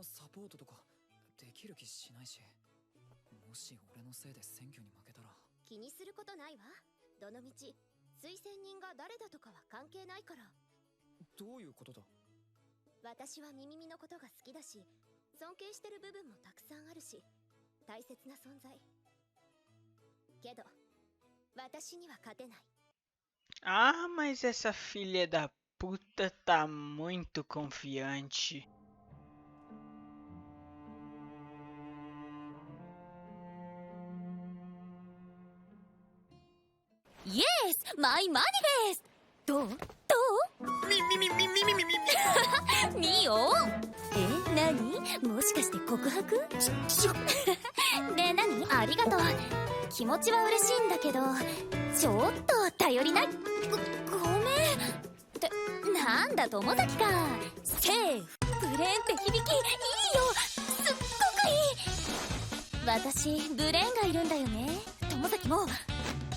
サポートとかできる気しないし、もし俺のせいで選挙に負けたら。気にすることないわ。どのみち推薦人が誰だとかは関係ないから。どういうことだ？私はミミミのことが好きだし、尊敬してる部分もたくさんあるし、大切な存在。けど私には勝てない。Ah, mas essa filha da puta tá muito confiante. Yes! My money base! どうミオ何もしかして告白で何ありがとう。気持ちは嬉しいんだけど、ちょっと頼りない。ごめんってなんだ友崎か。セーフブレーンって響きいいよ。すっごくいい。私ブレーンがいるんだよね。友崎も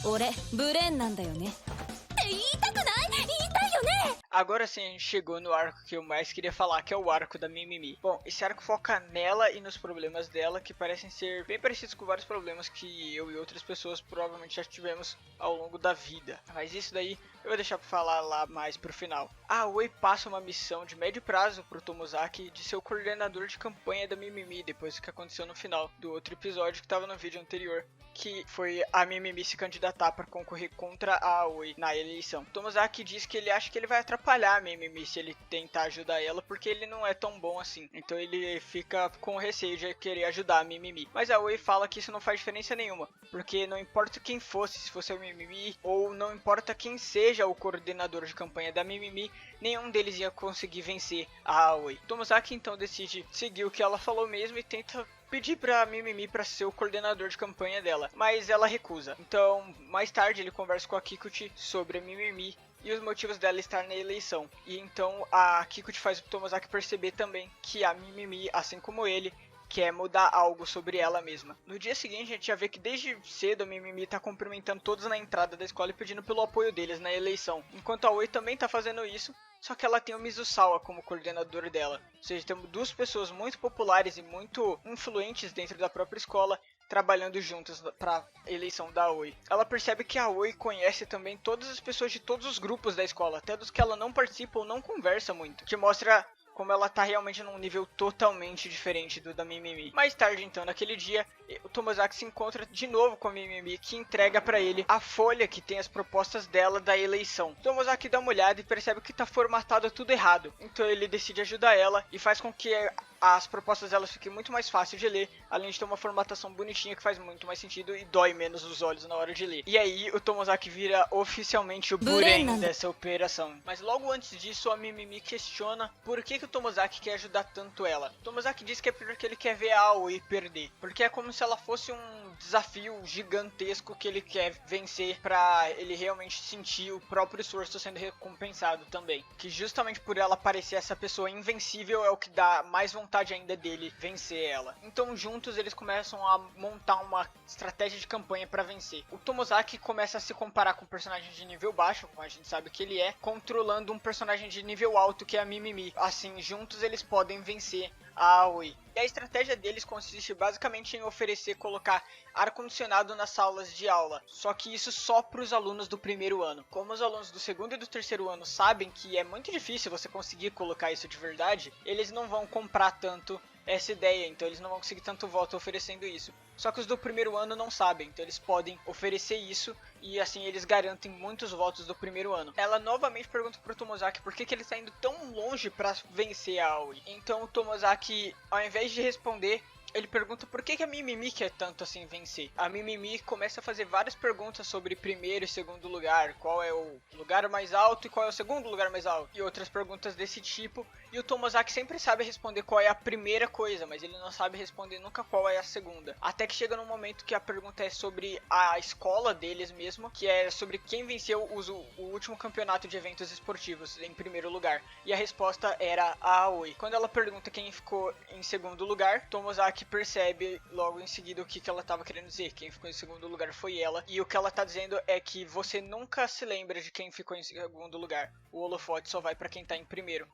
俺ブレーンなんだよねって言いたくない？言いたいよね。 Agora sim, a gente chegou no arco que eu mais queria falar, que é o arco da Mimimi. Bom, esse arco foca nela e nos problemas dela, que parecem ser bem parecidos com vários problemas que eu e outras pessoas provavelmente já tivemos ao longo da vida. Mas isso daí eu vou deixar pra falar lá mais pro final. A Aoi passa uma missão de médio prazo pro Tomozaki de ser o coordenador de campanha da Mimimi, depois do que aconteceu no final do outro episódio que tava no vídeo anterior, que foi a Mimimi se candidatar para concorrer contra a Aoi na eleição. Tomozaki diz que ele acha que ele vai atrapalhar a Mimimi se ele tentar ajudar ela, porque ele não é tão bom assim. Então ele fica com receio de querer ajudar a Mimimi. Mas a Aoi fala que isso não faz diferença nenhuma, porque não importa quem fosse, se fosse a Mimimi, ou não importa quem seja o coordenador de campanha da Mimimi, nenhum deles ia conseguir vencer a Aoi. Tomozaki então decide seguir o que ela falou mesmo e tenta pedir pra Mimimi pra ser o coordenador de campanha dela, mas ela recusa. Então, mais tarde ele conversa com a Kikuchi sobre a Mimimi e os motivos dela estar na eleição. E então a Kikuchi faz o Tomozaki perceber também que a Mimimi, assim como ele, quer mudar algo sobre ela mesma. No dia seguinte a gente já vê que desde cedo a Mimimi tá cumprimentando todos na entrada da escola e pedindo pelo apoio deles na eleição, enquanto a Aoi também tá fazendo isso. Só que ela tem o Mizusawa como coordenador dela. Ou seja, temos duas pessoas muito populares e muito influentes dentro da própria escola trabalhando juntas para a eleição da Aoi. Ela percebe que a Aoi conhece também todas as pessoas de todos os grupos da escola, até dos que ela não participa ou não conversa muito, que mostra como ela tá realmente num nível totalmente diferente do da Mimimi. Mais tarde, então, naquele dia, o Tomozaki se encontra de novo com a Mimimi, que entrega pra ele a folha que tem as propostas dela da eleição. O Tomozaki dá uma olhada e percebe que tá formatado tudo errado. Então ele decide ajudar ela e faz com que as propostas delas fiquem muito mais fáceis de ler, além de ter uma formatação bonitinha que faz muito mais sentido e dói menos os olhos na hora de ler. E aí o Tomozaki vira oficialmente o Buren dessa operação. Mas logo antes disso, a Mimimi questiona por que o Tomozaki quer ajudar tanto ela. O Tomozaki diz que é porque ele quer ver a Aoi perder, porque é como se ela fosse um desafio gigantesco que ele quer vencer pra ele realmente sentir o próprio esforço sendo recompensado também. Que justamente por ela parecer essa pessoa invencível é o que dá mais vontade ainda dele vencer ela. Então juntos eles começam a montar uma estratégia de campanha pra vencer. O Tomozaki começa a se comparar com um personagem de nível baixo, como a gente sabe que ele é, controlando um personagem de nível alto que é a Mimimi. Assim, juntos eles podem vencer a Aoi. E a estratégia deles consiste basicamente em colocar ar-condicionado nas salas de aula, só que isso só para os alunos do primeiro ano. Como os alunos do segundo e do terceiro ano sabem que é muito difícil você conseguir colocar isso de verdade, eles não vão comprar tanto essa ideia, então eles não vão conseguir tanto voto oferecendo isso. Só que os do primeiro ano não sabem, então eles podem oferecer isso e assim eles garantem muitos votos do primeiro ano. Ela novamente pergunta pro Tomozaki por que ele está indo tão longe para vencer a Aoi. Então o Tomozaki, ao invés de responder, ele pergunta por que a Mimimi quer tanto assim vencer. A Mimimi começa a fazer várias perguntas sobre primeiro e segundo lugar, qual é o lugar mais alto e qual é o segundo lugar mais alto, e outras perguntas desse tipo. E o Tomozaki sempre sabe responder qual é a primeira coisa, mas ele não sabe responder nunca qual é a segunda. Até que chega num momento que a pergunta é sobre a escola deles mesmo, que é sobre quem venceu o último campeonato de eventos esportivos em primeiro lugar. E a resposta era a Aoi. Quando ela pergunta quem ficou em segundo lugar, Tomozaki percebe logo em seguida o que ela estava querendo dizer. Quem ficou em segundo lugar foi ela. E o que ela está dizendo é que você nunca se lembra de quem ficou em segundo lugar. O holofote só vai para quem está em primeiro.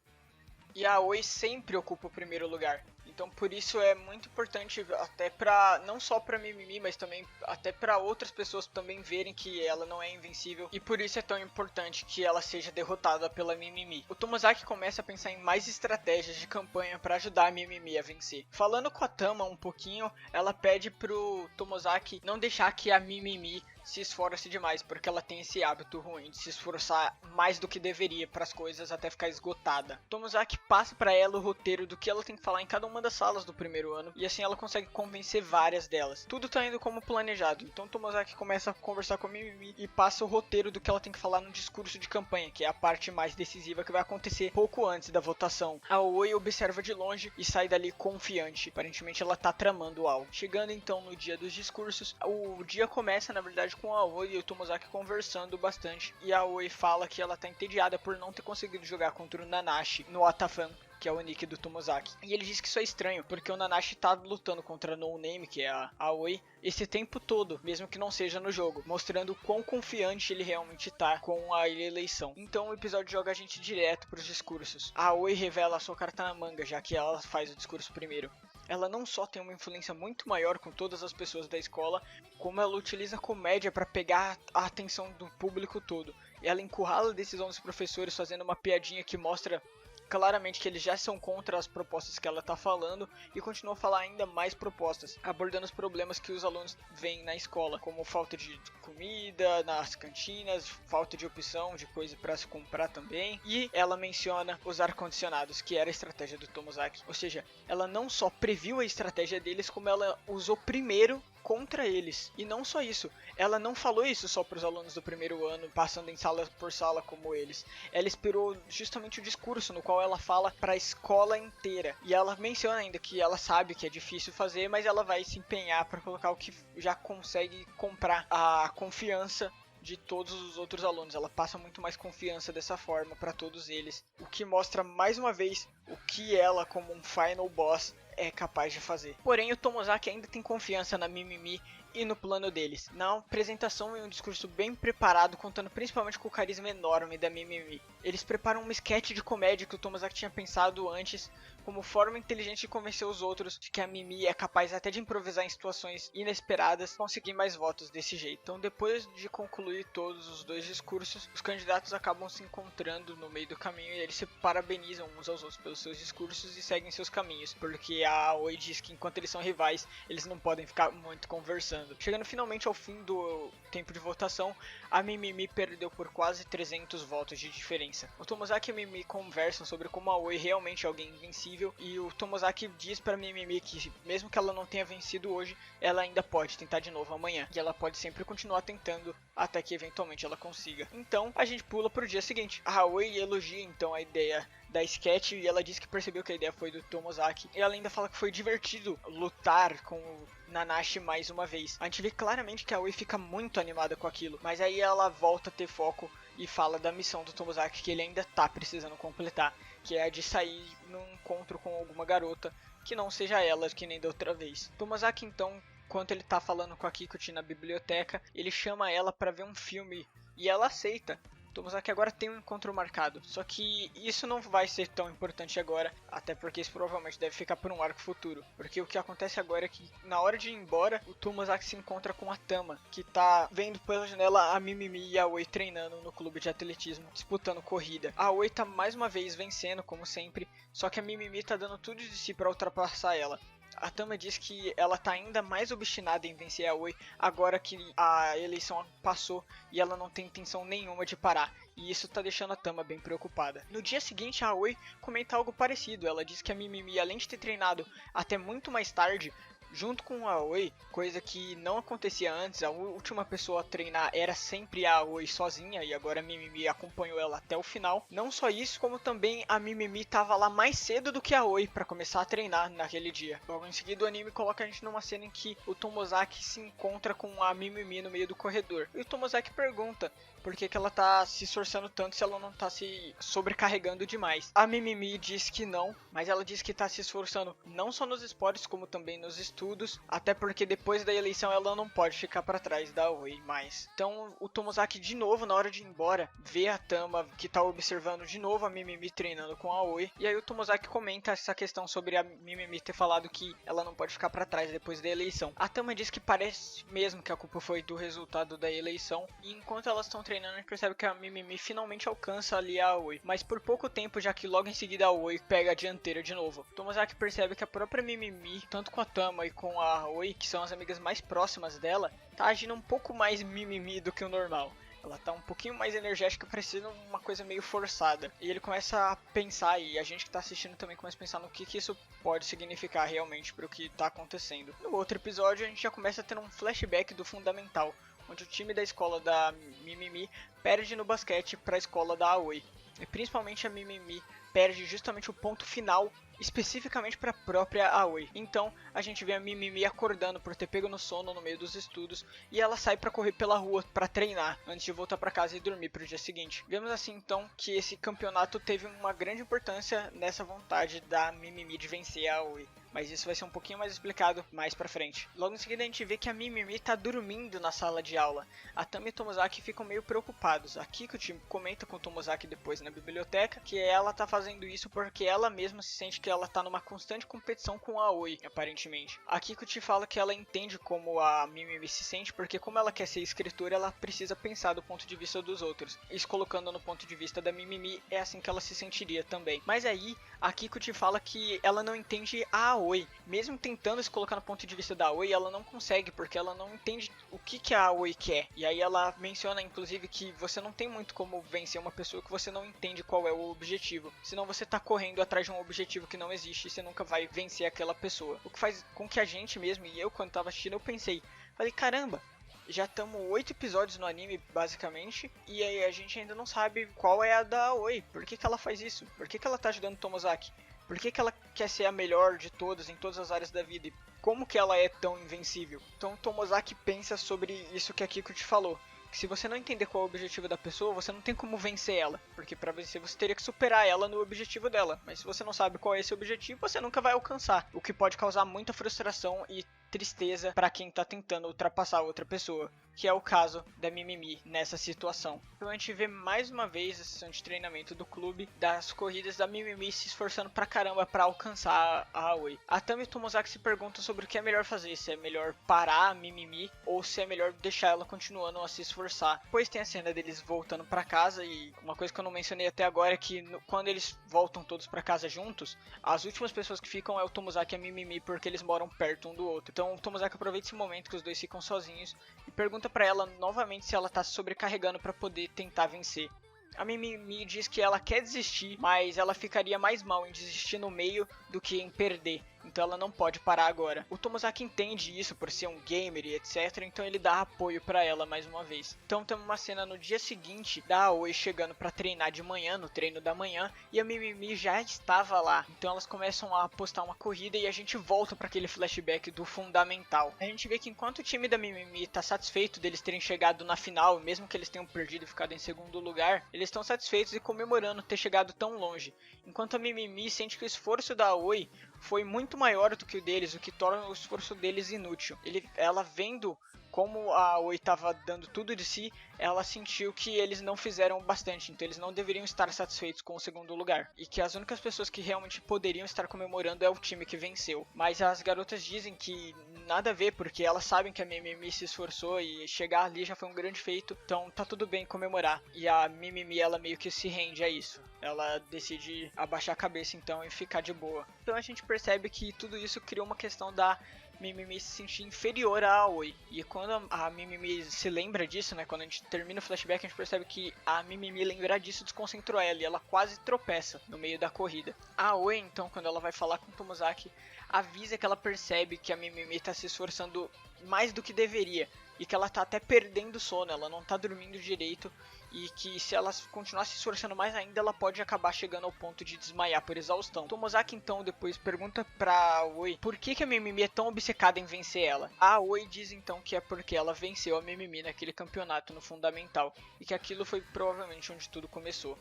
e a Aoi sempre ocupa o primeiro lugar. Então por isso é muito importante até pra, não só pra Mimimi, mas também até pra outras pessoas também verem que ela não é invencível. E por isso é tão importante que ela seja derrotada pela Mimimi. O Tomozaki começa a pensar em mais estratégias de campanha pra ajudar a Mimimi a vencer. Falando com a Tama um pouquinho, ela pede pro Tomozaki não deixar que a Mimimi se esforce demais, porque ela tem esse hábito ruim de se esforçar mais do que deveria para as coisas até ficar esgotada. Tomozaki passa para ela o roteiro do que ela tem que falar em cada uma das salas do primeiro ano, e assim ela consegue convencer várias delas. Tudo tá indo como planejado, então Tomozaki começa a conversar com a Mimimi e passa o roteiro do que ela tem que falar no discurso de campanha, que é a parte mais decisiva que vai acontecer pouco antes da votação. A Aoi observa de longe e sai dali confiante, aparentemente ela tá tramando algo. Chegando então no dia dos discursos, o dia começa na verdade com a Aoi e o Tomozaki conversando bastante, e a Aoi fala que ela tá entediada por não ter conseguido jogar contra o Nanashi no Atafan, que é o nick do Tomozaki. E ele diz que isso é estranho, porque o Nanashi tá lutando contra a No Name, que é a Aoi, esse tempo todo, mesmo que não seja no jogo, mostrando o quão confiante ele realmente tá com a eleição. Então o episódio joga a gente direto pros discursos. A Aoi revela a sua carta na manga, já que ela faz o discurso primeiro. Ela não só tem uma influência muito maior com todas as pessoas da escola, como ela utiliza a comédia para pegar a atenção do público todo. Ela encurrala a decisão dos professores fazendo uma piadinha que mostra claramente que eles já são contra as propostas que ela está falando e continua a falar ainda mais propostas, abordando os problemas que os alunos veem na escola, como falta de comida nas cantinas, falta de opção de coisa para se comprar também, e ela menciona os ar-condicionados, que era a estratégia do Tomozaki. Ou seja, ela não só previu a estratégia deles, como ela usou primeiro contra eles. E não só isso, ela não falou isso só para os alunos do primeiro ano, passando em sala por sala como eles. Ela inspirou justamente o discurso no qual ela fala para a escola inteira. E ela menciona ainda que ela sabe que é difícil fazer, mas ela vai se empenhar para colocar o que já consegue comprar a confiança de todos os outros alunos. Ela passa muito mais confiança dessa forma para todos eles, o que mostra mais uma vez o que ela, como um final boss, é capaz de fazer. Porém, o Tomozaki ainda tem confiança na Mimimi e no plano deles. Na apresentação, em um discurso bem preparado, contando principalmente com o carisma enorme da Mimimi. Eles preparam uma sketch de comédia que o Tomozaki tinha pensado antes, como forma inteligente de convencer os outros de que a Mimi é capaz até de improvisar em situações inesperadas e conseguir mais votos desse jeito. Então, depois de concluir todos os dois discursos, os candidatos acabam se encontrando no meio do caminho e eles se parabenizam uns aos outros pelos seus discursos e seguem seus caminhos, porque a Aoi diz que enquanto eles são rivais, eles não podem ficar muito conversando. Chegando finalmente ao fim do tempo de votação, a Mimimi perdeu por quase 300 votos de diferença. O Tomozaki e a Mimimi conversam sobre como a Aoi realmente é alguém invencível, e o Tomozaki diz pra Mimimi que mesmo que ela não tenha vencido hoje, ela ainda pode tentar de novo amanhã, e ela pode sempre continuar tentando até que eventualmente ela consiga. Então a gente pula pro dia seguinte. A Aoi elogia então a ideia da sketch e ela diz que percebeu que a ideia foi do Tomozaki. E ela ainda fala que foi divertido lutar com o Nanashi mais uma vez. A gente vê claramente que a Aoi fica muito animada com aquilo, mas aí ela volta a ter foco e fala da missão do Tomozaki que ele ainda tá precisando completar, que é a de sair num encontro com alguma garota que não seja ela, que nem da outra vez. Tomozaki então, enquanto ele tá falando com a Kikuchi na biblioteca, ele chama ela para ver um filme e ela aceita. Tomozaki agora tem um encontro marcado, só que isso não vai ser tão importante agora, até porque isso provavelmente deve ficar por um arco futuro. Porque o que acontece agora é que, na hora de ir embora, o Tomozaki se encontra com a Tama, que tá vendo pela janela a Mimimi e a Aoi treinando no clube de atletismo, disputando corrida. A Aoi tá mais uma vez vencendo, como sempre, só que a Mimimi tá dando tudo de si pra ultrapassar ela. A Tama diz que ela tá ainda mais obstinada em vencer a Aoi agora que a eleição passou e ela não tem intenção nenhuma de parar. E isso tá deixando a Tama bem preocupada. No dia seguinte, a Aoi comenta algo parecido. Ela diz que a Mimimi, além de ter treinado até muito mais tarde, junto com a Aoi, coisa que não acontecia antes, a última pessoa a treinar era sempre a Aoi sozinha, e agora a Mimimi acompanhou ela até o final. Não só isso, como também a Mimimi estava lá mais cedo do que a Aoi para começar a treinar naquele dia. Logo em seguida o anime coloca a gente numa cena em que o Tomozaki se encontra com a Mimimi no meio do corredor. E o Tomozaki pergunta por que ela tá se esforçando tanto se ela não tá se sobrecarregando demais. A Mimimi diz que não, mas ela diz que tá se esforçando não só nos esportes como também nos estudos, estudos, até porque depois da eleição ela não pode ficar para trás da Aoi mais. Então o Tomozaki de novo, na hora de ir embora, vê a Tama que tá observando de novo a Mimimi treinando com a Aoi, e aí o Tomozaki comenta essa questão sobre a Mimimi ter falado que ela não pode ficar para trás depois da eleição. A Tama diz que parece mesmo que a culpa foi do resultado da eleição, e enquanto elas estão treinando a gente percebe que a Mimimi finalmente alcança ali a Aoi, mas por pouco tempo, já que logo em seguida a Aoi pega a dianteira de novo. O Tomozaki percebe que a própria Mimimi, tanto com a Tama e com a Aoi, que são as amigas mais próximas dela, tá agindo um pouco mais mimimi do que o normal. Ela tá um pouquinho mais energética, parecendo uma coisa meio forçada. E ele começa a pensar, e a gente que tá assistindo também começa a pensar no que isso pode significar realmente para o que tá acontecendo. No outro episódio a gente já começa a ter um flashback do Fundamental, onde o time da escola da Mimimi perde no basquete para a escola da Aoi. E principalmente a Mimimi perde justamente o ponto final, especificamente para a própria Aoi. Então a gente vê a Mimimi acordando por ter pego no sono no meio dos estudos, e ela sai para correr pela rua para treinar antes de voltar para casa e dormir para o dia seguinte. Vemos assim então que esse campeonato teve uma grande importância nessa vontade da Mimimi de vencer a Aoi. Mas isso vai ser um pouquinho mais explicado mais pra frente. Logo em seguida a gente vê que a Mimimi tá dormindo na sala de aula. A Tama e o Tomozaki ficam meio preocupados. A Kikuchi comenta com o Tomozaki depois na biblioteca que ela tá fazendo isso porque ela mesma se sente que ela tá numa constante competição com a Aoi, aparentemente. A Kikuchi fala que ela entende como a Mimimi se sente, porque como ela quer ser escritora, ela precisa pensar do ponto de vista dos outros. Isso colocando no ponto de vista da Mimimi, é assim que ela se sentiria também. Mas aí, a Kikuchi fala que ela não entende a Aoi. Mesmo tentando se colocar no ponto de vista da Aoi, ela não consegue, porque ela não entende o que a Aoi quer. E aí ela menciona, inclusive, que você não tem muito como vencer uma pessoa que você não entende qual é o objetivo. Senão você tá correndo atrás de um objetivo que não existe e você nunca vai vencer aquela pessoa. O que faz com que a gente mesmo, e eu quando tava assistindo, eu falei, caramba, já estamos 8 episódios no anime, basicamente, e aí a gente ainda não sabe qual é a da Aoi. Por que ela faz isso? Por que ela tá ajudando o Tomozaki? Por que ela quer ser a melhor de todas em todas as áreas da vida? E como que ela é tão invencível? Então o Tomozaki pensa sobre isso que a Kiko te falou. Que se você não entender qual é o objetivo da pessoa, você não tem como vencer ela. Porque para vencer você teria que superar ela no objetivo dela. Mas se você não sabe qual é esse objetivo, você nunca vai alcançar. O que pode causar muita frustração e tristeza para quem tá tentando ultrapassar outra pessoa, que é o caso da Mimimi nessa situação. Então a gente vê mais uma vez a sessão de treinamento do clube, das corridas da Mimimi se esforçando pra caramba para alcançar a Aoi. A Tama e o Tomozaki se perguntam sobre o que é melhor fazer, se é melhor parar a Mimimi ou se é melhor deixar ela continuando a se esforçar. Depois tem a cena deles voltando para casa, e uma coisa que eu não mencionei até agora é que quando eles voltam todos para casa juntos, as últimas pessoas que ficam é o Tomozaki e a Mimimi, porque eles moram perto um do outro. Então o Tomozaki aproveita esse momento que os dois ficam sozinhos e pergunta pra ela novamente se ela tá se sobrecarregando pra poder tentar vencer. A Mimimi diz que ela quer desistir, mas ela ficaria mais mal em desistir no meio do que em perder. Então ela não pode parar agora. O Tomozaki entende isso por ser um gamer e etc. Então ele dá apoio pra ela mais uma vez. Então temos uma cena no dia seguinte da Aoi chegando pra treinar de manhã, no treino da manhã. E a Mimimi já estava lá. Então elas começam a apostar uma corrida e a gente volta pra aquele flashback do Fundamental. A gente vê que enquanto o time da Mimimi tá satisfeito deles terem chegado na final, mesmo que eles tenham perdido e ficado em segundo lugar, eles estão satisfeitos e comemorando ter chegado tão longe. Enquanto a Mimimi sente que o esforço da Aoi foi muito maior do que o deles, o que torna o esforço deles inútil. Ela vendo como a Aoi estava dando tudo de si, ela sentiu que eles não fizeram bastante, então eles não deveriam estar satisfeitos com o segundo lugar. E que as únicas pessoas que realmente poderiam estar comemorando é o time que venceu. Mas as garotas dizem que nada a ver, porque elas sabem que a Mimimi se esforçou e chegar ali já foi um grande feito, então tá tudo bem comemorar. E a Mimimi, ela meio que se rende a isso. Ela decide abaixar a cabeça então e ficar de boa. Então a gente percebe que tudo isso criou uma questão da Mimimi se sentir inferior a Aoi. E quando a Mimimi se lembra disso, né, quando a gente termina o flashback, a gente percebe que a Mimimi lembrar disso desconcentrou ela e ela quase tropeça no meio da corrida. A Aoi, então, quando ela vai falar com o Tomozaki, avisa que ela percebe que a Mimimi tá se esforçando mais do que deveria e que ela tá até perdendo sono, ela não tá dormindo direito, e que se ela continuar se esforçando mais ainda, ela pode acabar chegando ao ponto de desmaiar por exaustão. Tomozaki então depois pergunta pra Aoi por que a Mimimi é tão obcecada em vencer ela. A Aoi diz então que é porque ela venceu a Mimimi naquele campeonato no Fundamental, e que aquilo foi provavelmente onde tudo começou.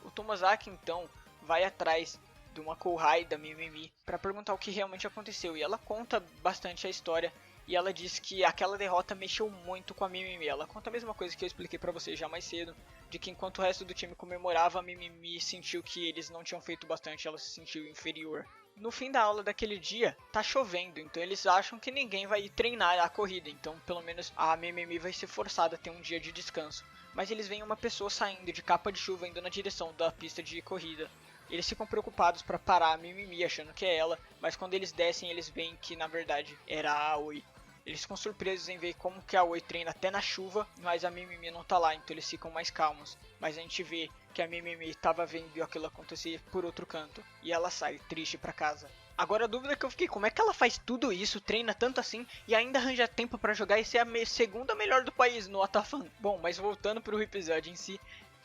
O Tomozaki então vai atrás do Makohai, da Mimimi, para perguntar o que realmente aconteceu. E ela conta bastante a história. E ela diz que aquela derrota mexeu muito com a Mimimi. Ela conta a mesma coisa que eu expliquei pra vocês já mais cedo, de que enquanto o resto do time comemorava, a Mimimi sentiu que eles não tinham feito bastante, ela se sentiu inferior. No fim da aula daquele dia, tá chovendo, então eles acham que ninguém vai ir treinar a corrida, então pelo menos a Mimimi vai ser forçada a ter um dia de descanso. Mas eles veem uma pessoa saindo de capa de chuva indo na direção da pista de corrida. Eles ficam preocupados para parar a Mimimi achando que é ela, mas quando eles descem eles veem que na verdade era a Aoi. Eles ficam surpresos em ver como que a Aoi treina até na chuva, mas a Mimimi não tá lá, então eles ficam mais calmos. Mas a gente vê que a Mimimi tava vendo aquilo acontecer por outro canto, e ela sai triste pra casa. Agora a dúvida que eu fiquei, como é que ela faz tudo isso, treina tanto assim, e ainda arranja tempo pra jogar e ser a segunda melhor do país no Atafan? Bom, mas voltando pro episódio em si,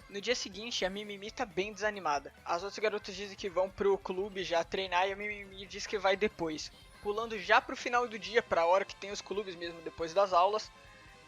no dia seguinte a Mimimi tá bem desanimada. As outras garotas dizem que vão pro clube já treinar e a Mimimi diz que vai depois. Pulando já pro final do dia, pra hora que tem os clubes mesmo depois das aulas,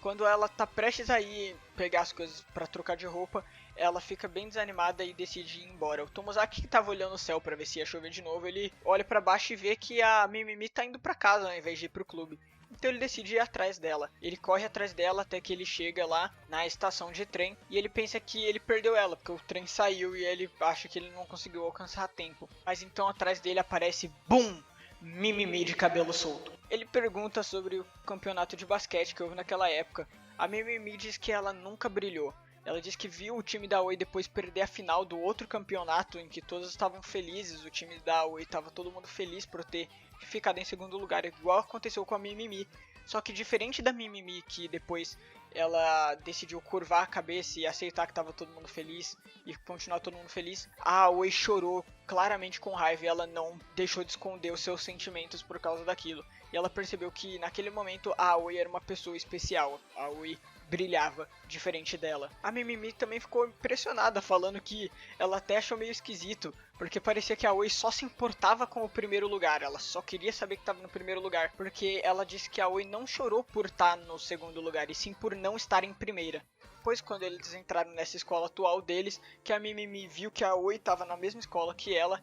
quando ela tá prestes a ir pegar as coisas pra trocar de roupa, ela fica bem desanimada e decide ir embora. O Tomozaki, que tava olhando o céu pra ver se ia chover de novo, ele olha pra baixo e vê que a Mimimi tá indo pra casa ao invés de ir pro clube. Então ele decide ir atrás dela. Ele corre atrás dela até que ele chega lá na estação de trem e ele pensa que ele perdeu ela, porque o trem saiu e ele acha que ele não conseguiu alcançar a tempo. Mas então atrás dele aparece BUM! Mimimi de cabelo solto. Ele pergunta sobre o campeonato de basquete que houve naquela época. A Mimimi diz que ela nunca brilhou. Ela diz que viu o time da Aoi depois perder a final do outro campeonato em que todos estavam felizes. O time da Aoi estava todo mundo feliz por ter ficado em segundo lugar, igual aconteceu com a Mimimi. Só que diferente da Mimimi, que depois ela decidiu curvar a cabeça e aceitar que estava todo mundo feliz e continuar todo mundo feliz, a Aoi chorou claramente com raiva e ela não deixou de esconder os seus sentimentos por causa daquilo. E ela percebeu que naquele momento a Aoi era uma pessoa especial. A Aoi brilhava diferente dela. A Mimimi também ficou impressionada, falando que ela até achou meio esquisito, porque parecia que a Aoi só se importava com o primeiro lugar, ela só queria saber que estava no primeiro lugar, porque ela disse que a Aoi não chorou por estar no segundo lugar, e sim por não estar em primeira. Depois, quando eles entraram nessa escola atual deles, que a Mimimi viu que a Aoi estava na mesma escola que ela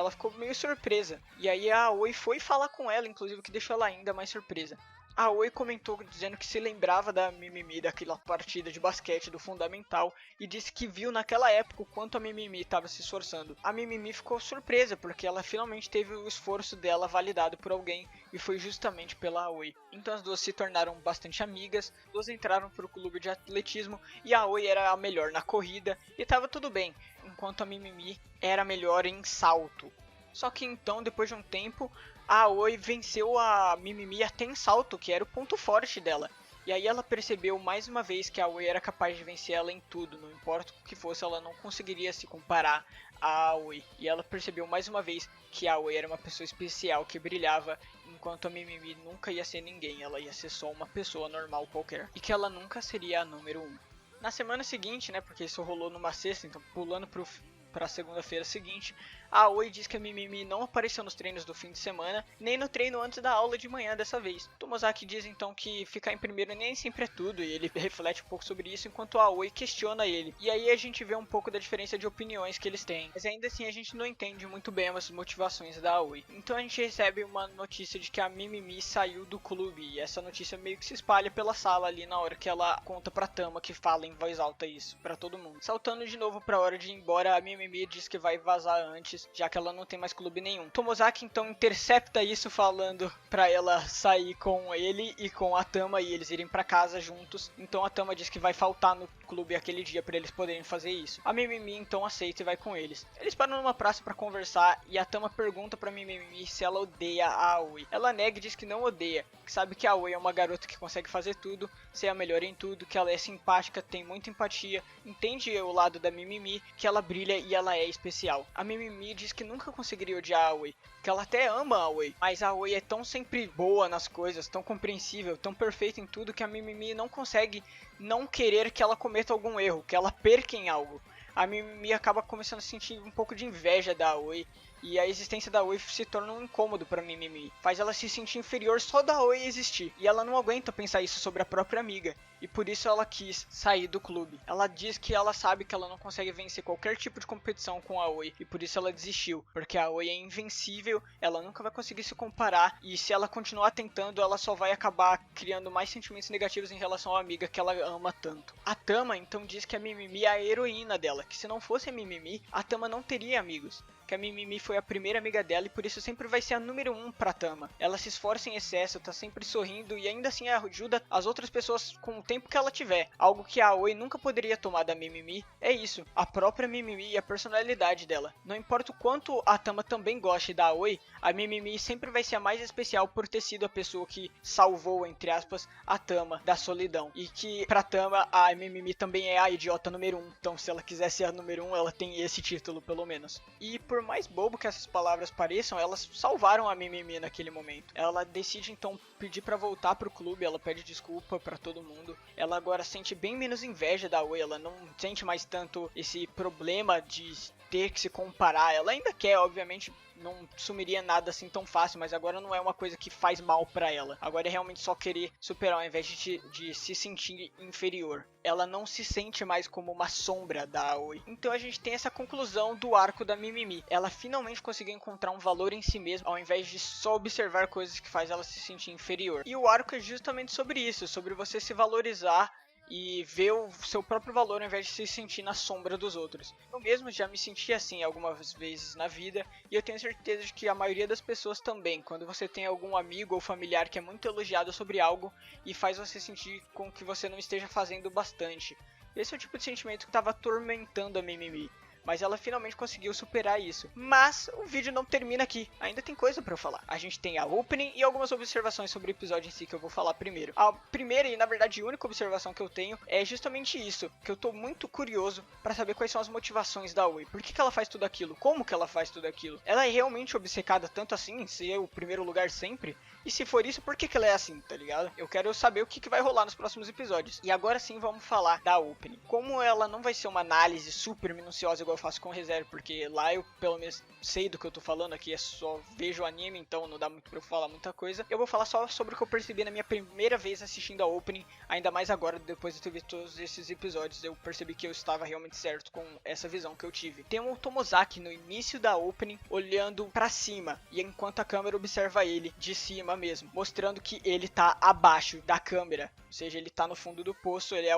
ficou meio surpresa, e aí a Aoi foi falar com ela, inclusive, o que deixou ela ainda mais surpresa. A Aoi comentou dizendo que se lembrava da Mimimi daquela partida de basquete do Fundamental e disse que viu naquela época o quanto a Mimimi estava se esforçando. A Mimimi ficou surpresa porque ela finalmente teve o esforço dela validado por alguém e foi justamente pela Aoi. Então as duas se tornaram bastante amigas, as duas entraram para o clube de atletismo e a Aoi era a melhor na corrida e estava tudo bem, enquanto a Mimimi era melhor em salto. Só que então, depois de um tempo, a Aoi venceu a Mimimi até em salto, que era o ponto forte dela. E aí ela percebeu mais uma vez que a Aoi era capaz de vencer ela em tudo, não importa o que fosse, ela não conseguiria se comparar a Aoi. E ela percebeu mais uma vez que a Aoi era uma pessoa especial, que brilhava, enquanto a Mimimi nunca ia ser ninguém, ela ia ser só uma pessoa normal qualquer. E que ela nunca seria a número 1. Na semana seguinte, né, porque isso rolou numa sexta, então pulando para a segunda-feira seguinte, a Aoi diz que a Mimimi não apareceu nos treinos do fim de semana, nem no treino antes da aula de manhã dessa vez. Tomozaki diz então que ficar em primeiro nem sempre é tudo, e ele reflete um pouco sobre isso, enquanto a Aoi questiona ele. E aí a gente vê um pouco da diferença de opiniões que eles têm, mas ainda assim a gente não entende muito bem as motivações da Aoi. Então a gente recebe uma notícia de que a Mimimi saiu do clube, e essa notícia meio que se espalha pela sala ali na hora que ela conta pra Tama, que fala em voz alta isso pra todo mundo. Saltando de novo pra hora de ir embora, a Mimimi diz que vai vazar antes, já que ela não tem mais clube nenhum. Tomozaki então intercepta isso, falando pra ela sair com ele e com a Tama e eles irem pra casa juntos. Então a Tama diz que vai faltar no clube aquele dia pra eles poderem fazer isso. A Mimimi então aceita e vai com eles. Eles param numa praça pra conversar e a Tama pergunta pra Mimimi se ela odeia a Aoi. Ela nega e diz que não odeia, que sabe que a Aoi é uma garota que consegue fazer tudo, ser a melhor em tudo, que ela é simpática, tem muita empatia, entende o lado da Mimimi, que ela brilha e ela é especial. A Mimimi diz que nunca conseguiria odiar a Aoi, que ela até ama a Aoi, mas a Aoi é tão sempre boa nas coisas, tão compreensível, tão perfeita em tudo, que a Mimimi não consegue não querer que ela cometa algum erro, que ela perca em algo. A Mimimi acaba começando a sentir um pouco de inveja da Aoi, E a existência da Aoi se torna um incômodo pra Mimimi. Faz ela se sentir inferior só da Aoi existir. E ela não aguenta pensar isso sobre a própria amiga. E por isso ela quis sair do clube. Ela diz que ela sabe que ela não consegue vencer qualquer tipo de competição com a Aoi. E por isso ela desistiu. Porque a Aoi é invencível, ela nunca vai conseguir se comparar. E se ela continuar tentando, ela só vai acabar criando mais sentimentos negativos em relação à amiga que ela ama tanto. A Tama então diz que a Mimimi é a heroína dela. Que se não fosse a Mimimi, a Tama não teria amigos. Que a Mimimi foi a primeira amiga dela e por isso sempre vai ser a número 1 pra Tama. Ela se esforça em excesso, tá sempre sorrindo e ainda assim ajuda as outras pessoas com o tempo que ela tiver. Algo que a Aoi nunca poderia tomar da Mimimi é isso, a própria Mimimi e a personalidade dela. Não importa o quanto a Tama também goste da Aoi, a Mimimi sempre vai ser a mais especial por ter sido a pessoa que salvou, entre aspas, a Tama da solidão. E que pra Tama a Mimimi também é a idiota número 1. Então se ela quiser ser a número 1, ela tem esse título pelo menos. E por mais bobo que essas palavras pareçam, elas salvaram a Mimimi naquele momento. Ela decide então pedir pra voltar pro clube, ela pede desculpa pra todo mundo. Ela agora sente bem menos inveja da Aoi, ela não sente mais tanto esse problema de ter que se comparar. Ela ainda quer, obviamente, não sumiria nada assim tão fácil, mas agora não é uma coisa que faz mal pra ela. Agora é realmente só querer superar ao invés de se sentir inferior. Ela não se sente mais como uma sombra da Aoi. Então a gente tem essa conclusão do arco da Mimimi. Ela finalmente conseguiu encontrar um valor em si mesma, ao invés de só observar coisas que faz ela se sentir inferior. E o arco é justamente sobre isso, sobre você se valorizar e ver o seu próprio valor ao invés de se sentir na sombra dos outros. Eu mesmo já me senti assim algumas vezes na vida e eu tenho certeza de que a maioria das pessoas também. Quando você tem algum amigo ou familiar que é muito elogiado sobre algo e faz você sentir com que você não esteja fazendo bastante. Esse é o tipo de sentimento que estava atormentando a Mimimi. Mas ela finalmente conseguiu superar isso. Mas o vídeo não termina aqui, ainda tem coisa pra eu falar. A gente tem a opening e algumas observações sobre o episódio em si que eu vou falar primeiro. A primeira e na verdade única observação que eu tenho é justamente isso, que eu tô muito curioso pra saber quais são as motivações da Aoi. Por que ela faz tudo aquilo? Como que ela faz tudo aquilo? Ela é realmente obcecada tanto assim em ser o primeiro lugar sempre? E se for isso, por que ela é assim, tá ligado? Eu quero saber o que vai rolar nos próximos episódios. E agora sim vamos falar da opening. Como ela não vai ser uma análise super minuciosa igual eu faço com o ReZero, porque lá eu pelo menos sei do que eu tô falando, aqui é só vejo o anime, então não dá muito pra eu falar muita coisa. Eu vou falar só sobre o que eu percebi na minha primeira vez assistindo a opening, ainda mais agora, depois de ter visto todos esses episódios, eu percebi que eu estava realmente certo com essa visão que eu tive. Tem o Tomozaki no início da opening, olhando pra cima, e enquanto a câmera observa ele de cima mesmo, mostrando que ele tá abaixo da câmera, ou seja, ele tá no fundo do poço, ele é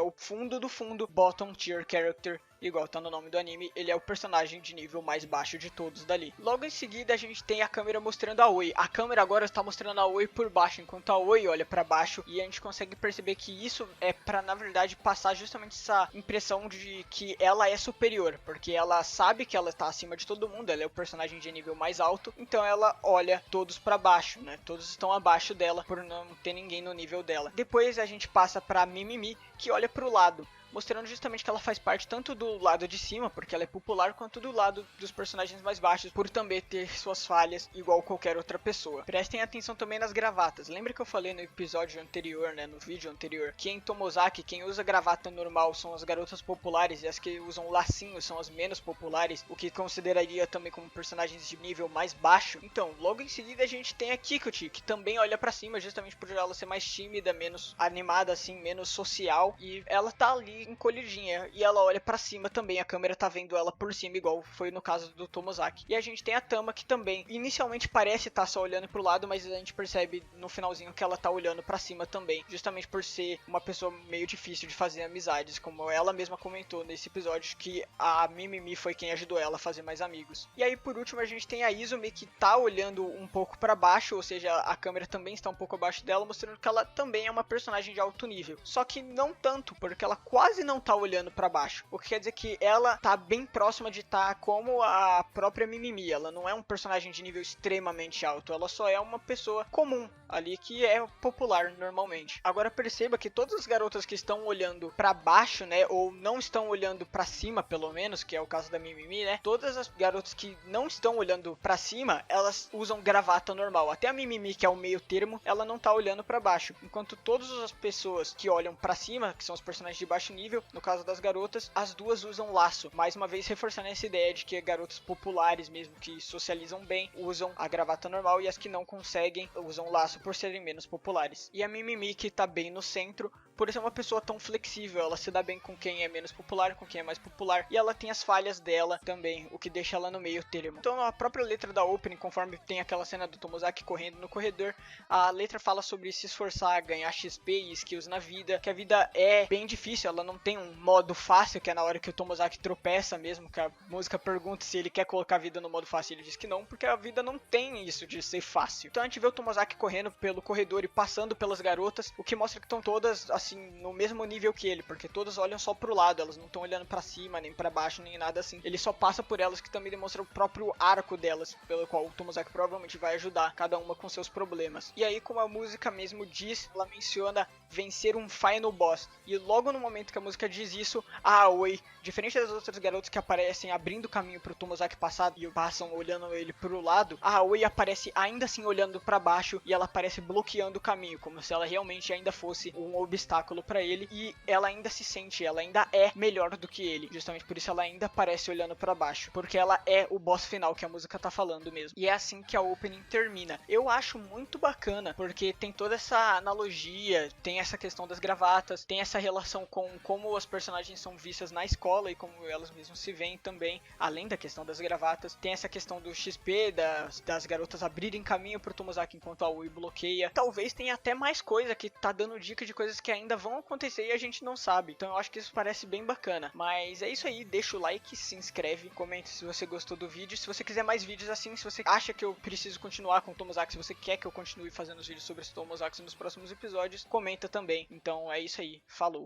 o fundo do fundo, bottom tier character, igual tá no nome do anime, ele é o personagem de nível mais baixo de todos dali. Logo em seguida a gente tem a câmera mostrando a Aoi. A câmera agora está mostrando a Aoi por baixo, enquanto a Aoi olha pra baixo, e a gente consegue perceber que isso é pra, na verdade, passar justamente essa impressão de que ela é superior, porque ela sabe que ela tá acima de todo mundo, ela é o personagem de nível mais alto, então ela olha todos pra baixo, né? Todos estão abaixo dela por não ter ninguém no nível dela. Depois a gente passa pra Mimimi, que olha pro lado, mostrando justamente que ela faz parte tanto do lado de cima, porque ela é popular, quanto do lado dos personagens mais baixos, por também ter suas falhas igual qualquer outra pessoa. Prestem atenção também nas gravatas. Lembra que eu falei no episódio anterior, né, no vídeo anterior, que em Tomozaki quem usa gravata normal são as garotas populares e as que usam lacinho são as menos populares, o que consideraria também como personagens de nível mais baixo. Então, logo em seguida a gente tem a Kikuchi, que também olha pra cima, justamente por ela ser mais tímida, menos animada assim, menos social, e ela tá ali encolhidinha, e ela olha pra cima também, a câmera tá vendo ela por cima, igual foi no caso do Tomozaki. E a gente tem a Tama, que também inicialmente parece estar só olhando pro lado, mas a gente percebe no finalzinho que ela tá olhando pra cima também, justamente por ser uma pessoa meio difícil de fazer amizades, como ela mesma comentou nesse episódio, que a Mimimi foi quem ajudou ela a fazer mais amigos. E aí por último a gente tem a Izumi, que tá olhando um pouco pra baixo, ou seja, a câmera também está um pouco abaixo dela, mostrando que ela também é uma personagem de alto nível, só que não tanto, porque ela quase não tá olhando pra baixo, o que quer dizer que ela tá bem próxima de estar como a própria Mimimi. Ela não é um personagem de nível extremamente alto, ela só é uma pessoa comum ali que é popular normalmente. Agora perceba que todas as garotas que estão olhando pra baixo, né, ou não estão olhando pra cima pelo menos, que é o caso da Mimimi, né, todas as garotas que não estão olhando pra cima, elas usam gravata normal. Até a Mimimi, que é o meio termo, ela não tá olhando pra baixo, enquanto todas as pessoas que olham pra cima, que são os personagens de baixo nível, no caso das garotas, as duas usam laço, mais uma vez reforçando essa ideia de que garotas populares mesmo, que socializam bem, usam a gravata normal e as que não conseguem usam laço por serem menos populares. E a Mimimi, que tá bem no centro, por ser uma pessoa tão flexível, ela se dá bem com quem é menos popular, com quem é mais popular, e ela tem as falhas dela também, o que deixa ela no meio termo. Então a própria letra da opening, conforme tem aquela cena do Tomozaki correndo no corredor, a letra fala sobre se esforçar, ganhar XP e skills na vida, que a vida é bem difícil, ela não tem um modo fácil, que é na hora que o Tomozaki tropeça mesmo, que a música pergunta se ele quer colocar a vida no modo fácil, e ele diz que não, porque a vida não tem isso de ser fácil. Então a gente vê o Tomozaki correndo pelo corredor e passando pelas garotas, o que mostra que estão todas assim no mesmo nível que ele, porque todas olham só pro lado, elas não estão olhando pra cima, nem pra baixo, nem nada assim. Ele só passa por elas, que também demonstra o próprio arco delas, pelo qual o Tomozaki provavelmente vai ajudar cada uma com seus problemas. E aí, como a música mesmo diz, ela menciona vencer um final boss. E logo no momento que a música diz isso, a Aoi, diferente das outras garotas que aparecem abrindo caminho pro Tomozaki passar e passam olhando ele pro lado, a Aoi aparece ainda assim olhando pra baixo e ela aparece bloqueando o caminho, como se ela realmente ainda fosse um obstáculo pra ele, e ela ainda se sente, ela ainda é melhor do que ele. Justamente por isso ela ainda aparece olhando pra baixo, porque ela é o boss final que a música tá falando mesmo. E é assim que a opening termina. Eu acho muito bacana, porque tem toda essa analogia, tem essa questão das gravatas, tem essa relação com como as personagens são vistas na escola e como elas mesmas se veem também, além da questão das gravatas. Tem essa questão do XP, das garotas abrirem caminho pro Tomozaki enquanto a Aoi bloqueia. Talvez tenha até mais coisa que tá dando dica de coisas que ainda vão acontecer e a gente não sabe. Então eu acho que isso parece bem bacana. Mas é isso aí, deixa o like, se inscreve, comente se você gostou do vídeo. Se você quiser mais vídeos assim, se você acha que eu preciso continuar com o Tomozaki, se você quer que eu continue fazendo os vídeos sobre os Tomozaki nos próximos episódios, comenta também. Então é isso aí, falou!